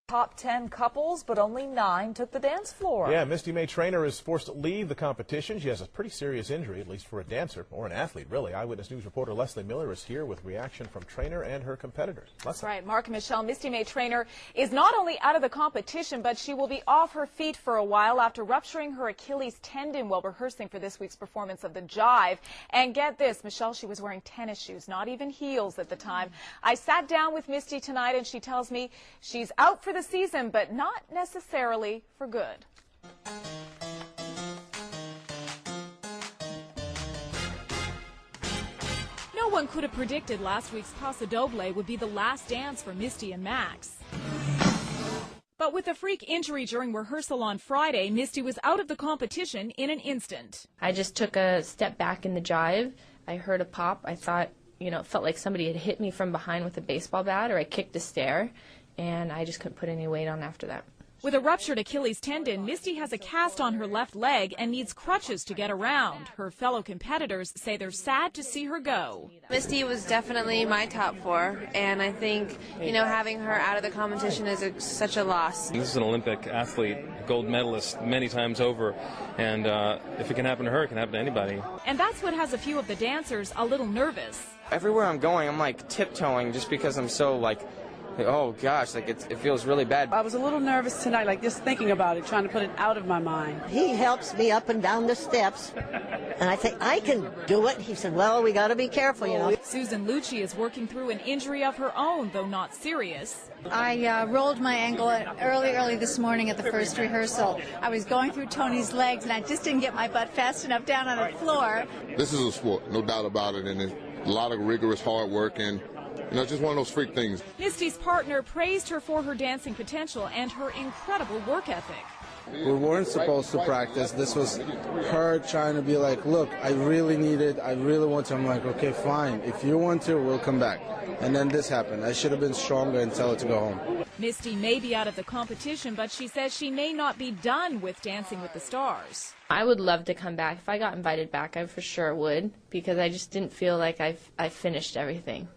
Top 10 couples, but only 9 took the dance floor. Yeah, Misty May Treanor is forced to leave the competition. She has a pretty serious injury, at least for a dancer, or an athlete, really. Eyewitness News reporter Leslie Miller is here with reaction from Treanor and her competitors. That's right. Mark and Michelle, Misty May Treanor is not only out of the competition, but she will be off her feet for a while after rupturing her Achilles tendon while rehearsing for this week's performance of The Jive. And get this, Michelle, she was wearing tennis shoes, not even heels at the time. I sat down with Misty tonight, and she tells me she's out for the season, but not necessarily for good. No one could have predicted last week's Paso Doble would be the last dance for Misty and Max. But with a freak injury during rehearsal on Friday, Misty was out of the competition in an instant. I just took a step back in the jive. I heard a pop. I thought, it felt like somebody had hit me from behind with a baseball bat, or I kicked a stair, and I just couldn't put any weight on after that. With a ruptured Achilles tendon, Misty has a cast on her left leg and needs crutches to get around. Her fellow competitors say they're sad to see her go. Misty was definitely my top 4, and I think, having her out of the competition is such a loss. This is an Olympic athlete, gold medalist many times over, and if it can happen to her, it can happen to anybody. And that's what has a few of the dancers a little nervous. Everywhere I'm going, I'm tiptoeing just because I'm so oh gosh, it feels really bad. I was a little nervous tonight, just thinking about it, trying to put it out of my mind. He helps me up and down the steps, and I think I can do it. He said, well, we got to be careful, Susan Lucci is working through an injury of her own, though not serious. I rolled my ankle early this morning at the first rehearsal. I was going through Tony's legs, and I just didn't get my butt fast enough down on the floor. This is a sport, no doubt about it, and it's a lot of rigorous hard work, and it's just one of those freak things. Misty's partner praised her for her dancing potential and her incredible work ethic. We weren't supposed to practice. This was her trying to be like, look, I really need it. I really want to. I'm like, okay, fine. If you want to, we'll come back. And then this happened. I should have been stronger and tell her to go home. Misty may be out of the competition, but she says she may not be done with Dancing with the Stars. I would love to come back. If I got invited back, I for sure would, because I just didn't feel like I finished everything.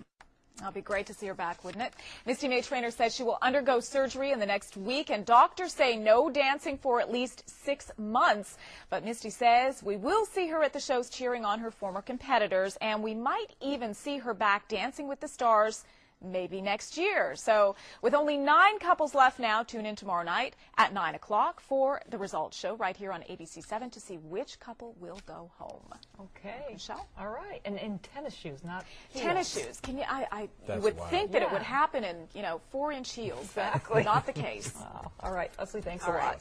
That'll be great to see her back, wouldn't it? Misty May Treanor says she will undergo surgery in the next week, and doctors say no dancing for at least 6 months. But Misty says we will see her at the shows cheering on her former competitors, and we might even see her back Dancing with the Stars maybe next year. So with only 9 couples left now, tune in tomorrow night at 9 o'clock for the results show right here on ABC7 to see which couple will go home. Okay. Michelle? All right. And in tennis shoes, not heels. Tennis shoes. Can you, you would think that it would happen in, 4-inch heels. Exactly. But not the case. Wow. All right. Leslie, thanks a lot. Right.